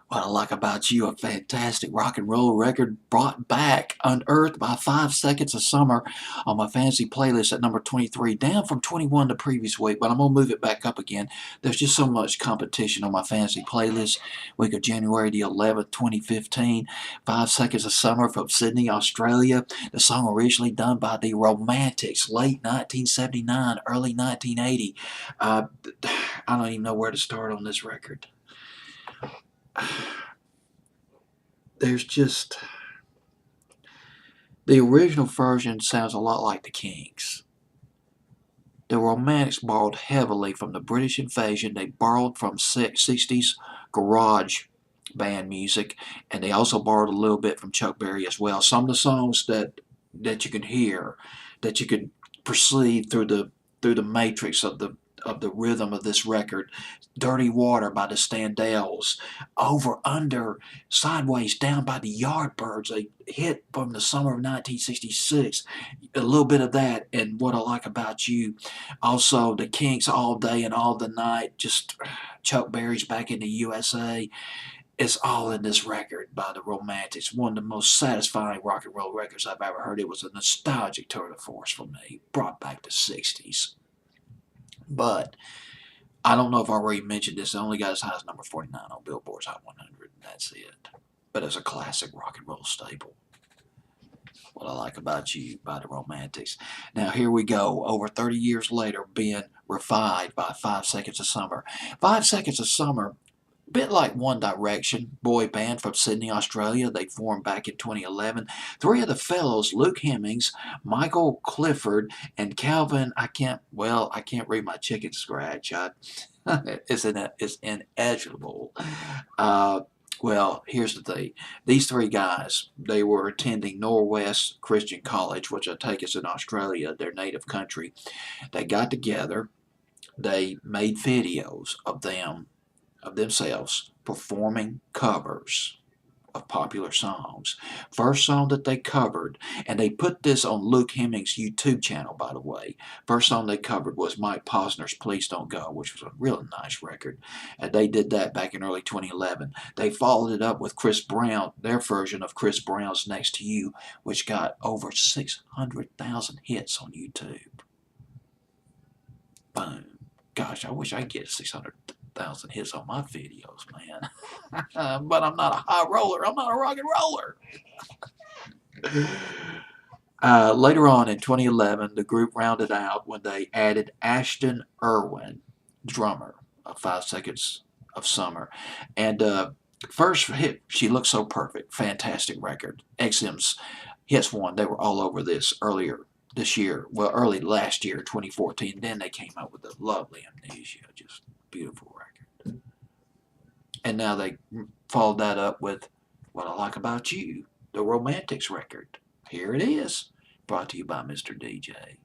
What I like about you, a fantastic rock and roll record brought back, unearthed by 5 Seconds of Summer on my fantasy playlist at number 23, down from 21 the previous week, but I'm going to move it back up again. There's just so much competition on my fantasy playlist. Week of January the 11th, 2015, 5 Seconds of Summer from Sydney, Australia. The song originally done by the Romantics, late 1979, early 1980. I don't even know where to start on this record. There's just the original version sounds a lot like the Kings. The Romantics borrowed heavily from the British invasion. They borrowed from 60s garage band music, and they also borrowed a little bit from Chuck Berry as well. Some of the songs that you can hear, that you can perceive through the matrix of the rhythm of this record. Dirty Water by the Standells, Over, Under, Sideways, Down by the Yardbirds, a hit from the summer of 1966. A little bit of that, and What I Like About You. Also, the Kinks, All Day and All the Night, just Chuck Berry's Back in the USA. It's all in this record by the Romantics. One of the most satisfying rock and roll records I've ever heard. It was a nostalgic tour de force for me, brought back the 60s. But I don't know if I already mentioned this. It only got as high as number 49 on Billboard's Hot 100, and that's it. But it's a classic rock and roll staple. What I Like About You by the Romantics. Now here we go. Over 30 years later, being revived by 5 Seconds of Summer. 5 Seconds of Summer, a bit like One Direction, boy band from Sydney, Australia. They formed back in 2011. Three of the fellows, Luke Hemmings, Michael Clifford, and Calvin, I can't read my chicken scratch. It's ineducable. Uh, well, here's the thing. These three guys, they were attending Norwest Christian College, which I take is in Australia, their native country. They got together. They made videos of themselves performing covers of popular songs. First song that they covered, and they put this on Luke Hemmings' YouTube channel, by the way. First song they covered was Mike Posner's Please Don't Go, which was a really nice record. And they did that back in early 2011. They followed it up with Chris Brown, their version of Chris Brown's Next to You, which got over 600,000 hits on YouTube. Boom. Gosh, I wish I could get 600,000 hits on my videos, man. But I'm not a high roller. I'm not a rock and roller. Later on in 2011, the group rounded out when they added Ashton Irwin, drummer of 5 Seconds of Summer. And first hit, She Looks So Perfect. Fantastic record. XM's hits one. They were all over this earlier this year. Well, early last year, 2014. Then they came out with the lovely Amnesia. Just beautiful record. And now they followed that up with What I Like About You, the Romantics record. Here it is, brought to you by Mr. DJ.